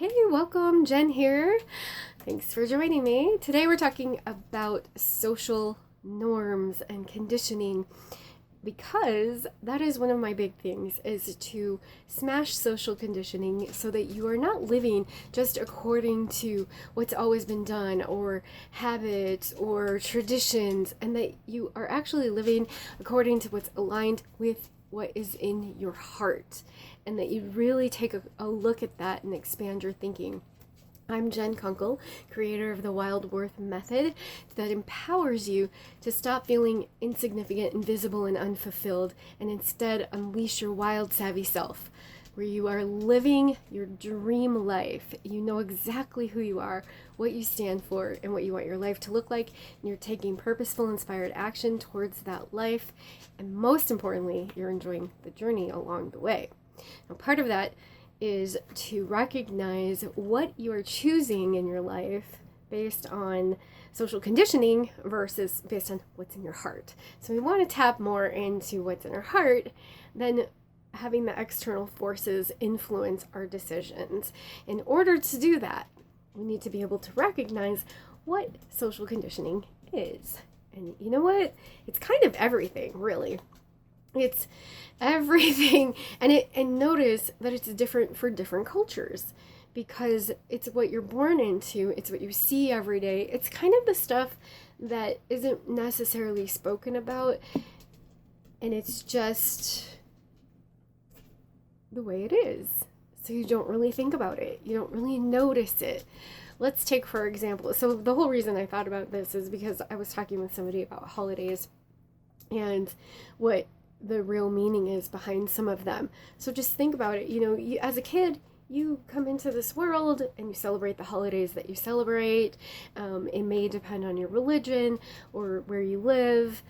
Hey, welcome, Jen here. Thanks for joining me. Today we're talking about social norms and conditioning because that is one of my big things, is to smash social conditioning so that you are not living just according to what's always been done or habits or traditions, and that you are actually living according to what's aligned with what is in your heart, and that you really take a look at that and expand your thinking. I'm Jen Kunkel, creator of the Wild Worth Method that empowers you to stop feeling insignificant, invisible, and unfulfilled, and instead unleash your wild, savvy self, where you are living your dream life. You know exactly who you are, what you stand for, and what you want your life to look like, and you're taking purposeful, inspired action towards that life, and most importantly, you're enjoying the journey along the way. Now, part of that is to recognize what you are choosing in your life based on social conditioning versus based on what's in your heart. So we want to tap more into what's in our heart than having the external forces influence our decisions. In order to do that, we need to be able to recognize what social conditioning is. And you know what? It's kind of everything, really. It's everything, and notice that it's different for different cultures, because it's what you're born into, it's what you see every day. It's kind of the stuff that isn't necessarily spoken about, and it's just the way it is. So you don't really think about it. You don't really notice it. Let's take, for example, so the whole reason I thought about this is because I was talking with somebody about holidays and what the real meaning is behind some of them. So just think about it. You, as a kid, you come into this world and you celebrate the holidays that you celebrate. It may depend on your religion or where you live,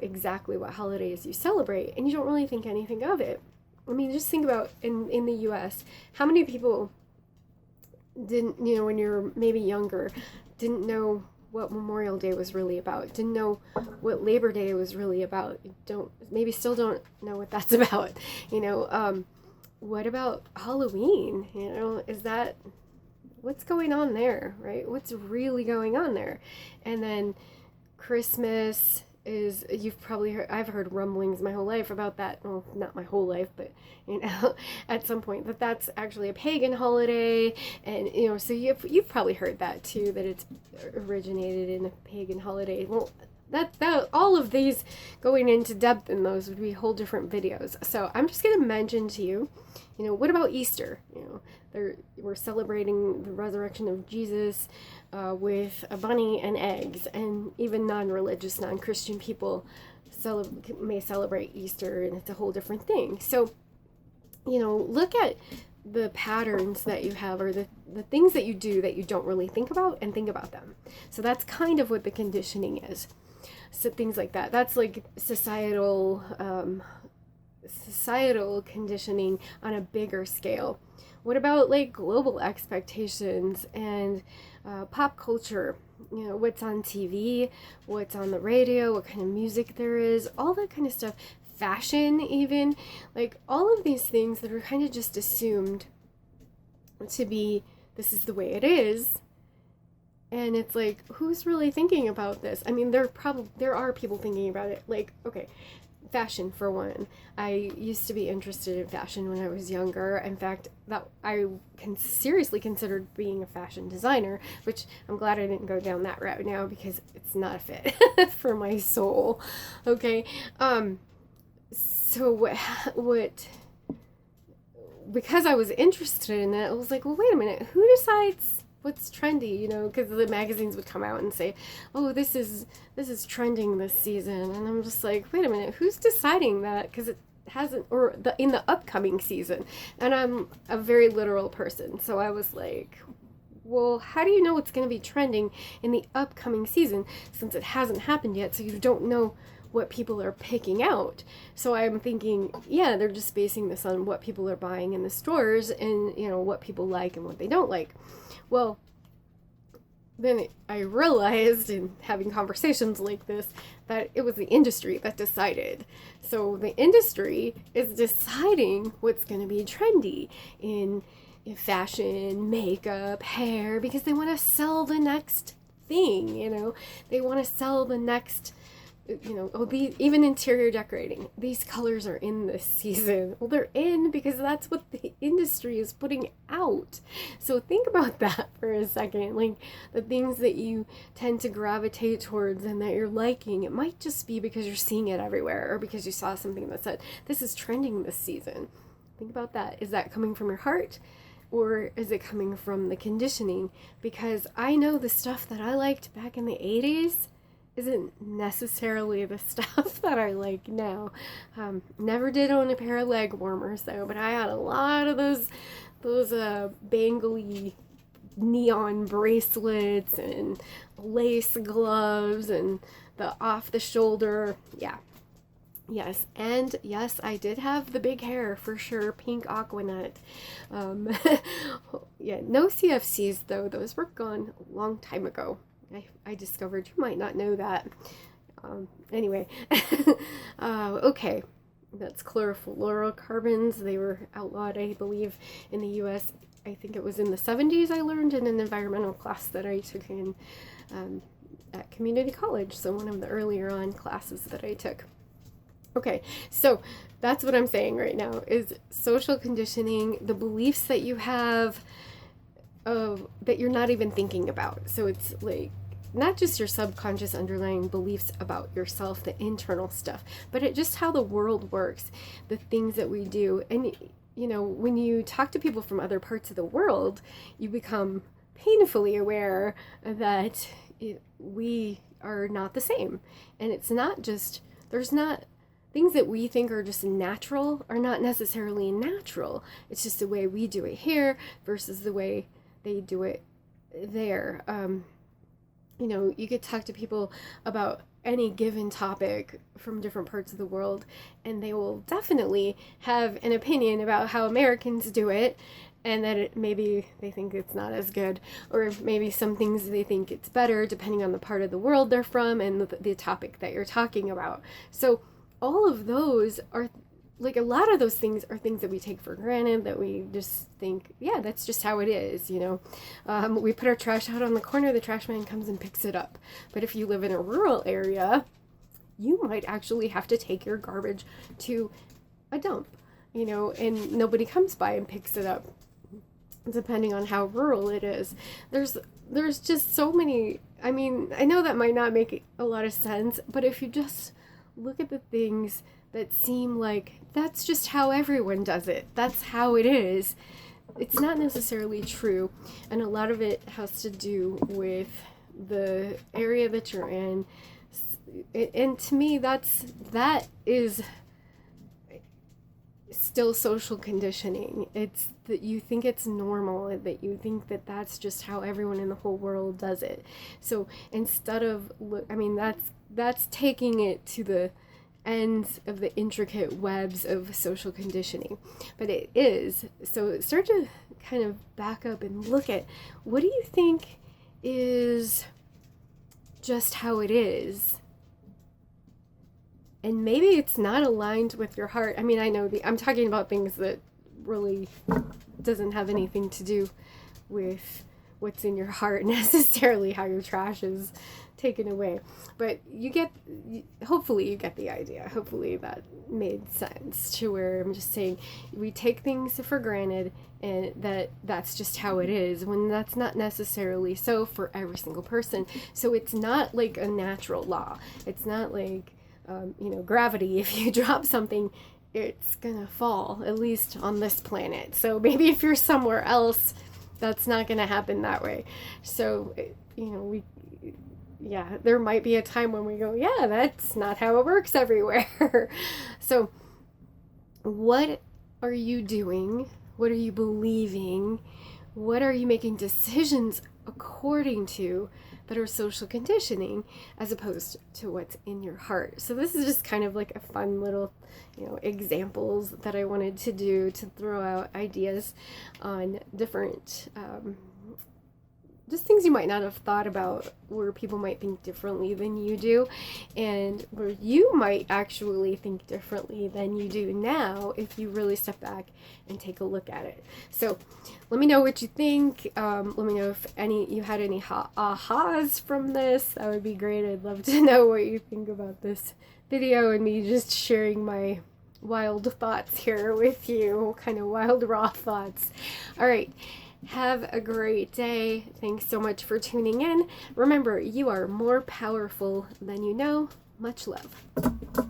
exactly what holidays you celebrate, and you don't really think anything of it. I mean, just think about in the US, how many people didn't, when you're maybe younger, didn't know what Memorial Day was really about, didn't know what Labor Day was really about, still don't know what that's about. What about Halloween? Is that, what's going on there, right? What's really going on there? And then Christmas is, you've probably heard, I've heard rumblings my whole life about that. Well, not my whole life, but at some point that's actually a pagan holiday. And so you've probably heard that too, that it's originated in a pagan holiday. Well, that all of these, going into depth in those, would be whole different videos. So I'm just going to mention to you, what about Easter? We're celebrating the resurrection of Jesus with a bunny and eggs, and even non-religious, non-Christian people may celebrate Easter, and it's a whole different thing. So, look at the patterns that you have, or the things that you do that you don't really think about, and think about them. So that's kind of what the conditioning is. So things like that. That's like societal conditioning on a bigger scale. What about like global expectations and pop culture? What's on TV, what's on the radio, what kind of music there is, all that kind of stuff. Fashion, even, like all of these things that are kind of just assumed to be, this is the way it is. And it's like, who's really thinking about this? I mean, there are people thinking about it. Like, okay, fashion for one. I used to be interested in fashion when I was younger. In fact, that I seriously considered being a fashion designer, which I'm glad I didn't go down that route now, because it's not a fit for my soul. Okay. So what, because I was interested in it, I was like, well, wait a minute, who decides what's trendy? Because the magazines would come out and say, oh, this is trending this season. And I'm just like, wait a minute, who's deciding that? Because it hasn't, or in the upcoming season. And I'm a very literal person. So I was like, well, how do you know what's going to be trending in the upcoming season, since it hasn't happened yet? So you don't know what people are picking out. So I'm thinking, yeah, they're just basing this on what people are buying in the stores, and what people like and what they don't like. Well, then I realized, in having conversations like this, that it was the industry that decided. So the industry is deciding what's going to be trendy in fashion, makeup, hair, because they want to sell the next thing, they want to sell the next, even interior decorating, these colors are in this season. Well, they're in because that's what the industry is putting out. So think about that for a second. Like, the things that you tend to gravitate towards and that you're liking, it might just be because you're seeing it everywhere, or because you saw something that said, this is trending this season. Think about that. Is that coming from your heart? Or is it coming from the conditioning? Because I know the stuff that I liked back in the 80s isn't necessarily the stuff that I like now. Never did own a pair of leg warmers though, but I had a lot of those bangly neon bracelets and lace gloves and the off the shoulder. Yeah. Yes, and yes, I did have the big hair for sure, pink aquanut. Yeah, no CFCs though; those were gone a long time ago. I discovered. You might not know that. Anyway, okay, that's chlorofluorocarbons. They were outlawed, I believe, in the U.S. I think it was in the 70s. I learned in an environmental class that I took in at community college. So one of the earlier on classes that I took. Okay, so that's what I'm saying right now is social conditioning, the beliefs that you have that you're not even thinking about. So it's like not just your subconscious underlying beliefs about yourself, the internal stuff, but just how the world works, the things that we do. And, when you talk to people from other parts of the world, you become painfully aware that we are not the same. And it's not just, there's not things that we think are just natural are not necessarily natural. It's just the way we do it here versus the way they do it there. You could talk to people about any given topic from different parts of the world, and they will definitely have an opinion about how Americans do it, and that maybe they think it's not as good, or maybe some things they think it's better depending on the part of the world they're from and the topic that you're talking about. So all of those are, like, a lot of those things are things that we take for granted, that we just think, yeah, that's just how it is, we put our trash out on the corner, the trash man comes and picks it up. But if you live in a rural area, you might actually have to take your garbage to a dump, and nobody comes by and picks it up, depending on how rural it is. There's just so many, I know that might not make a lot of sense, but if you just look at the things that seem like that's just how everyone does it, that's how it is, it's not necessarily true. And a lot of it has to do with the area that you're in. And to me, that is still social conditioning. It's that you think it's normal, that you think that that's just how everyone in the whole world does it. So instead of, that's taking it to the ends of the intricate webs of social conditioning. But it is. So start to kind of back up and look at, what do you think is just how it is? And maybe it's not aligned with your heart. I know I'm talking about things that really doesn't have anything to do with what's in your heart necessarily, how your trash is taken away. But hopefully you get the idea. Hopefully that made sense, to where I'm just saying we take things for granted and that's just how it is, when that's not necessarily so for every single person. So it's not like a natural law. It's not like gravity. If you drop something, it's gonna fall, at least on this planet. So maybe if you're somewhere else, that's not gonna happen that way. So, there might be a time when we go, yeah, that's not how it works everywhere. So what are you doing? What are you believing? What are you making decisions according to that are social conditioning, as opposed to what's in your heart? So this is just kind of like a fun little, examples that I wanted to do to throw out ideas on different just things you might not have thought about, where people might think differently than you do, and where you might actually think differently than you do now if you really step back and take a look at it. So let me know what you think. Let me know if you had any ahas from this. That would be great. I'd love to know what you think about this video and me just sharing my wild thoughts here with you, kind of wild raw thoughts. All right. Have a great day. Thanks so much for tuning in. Remember, you are more powerful than you know. Much love.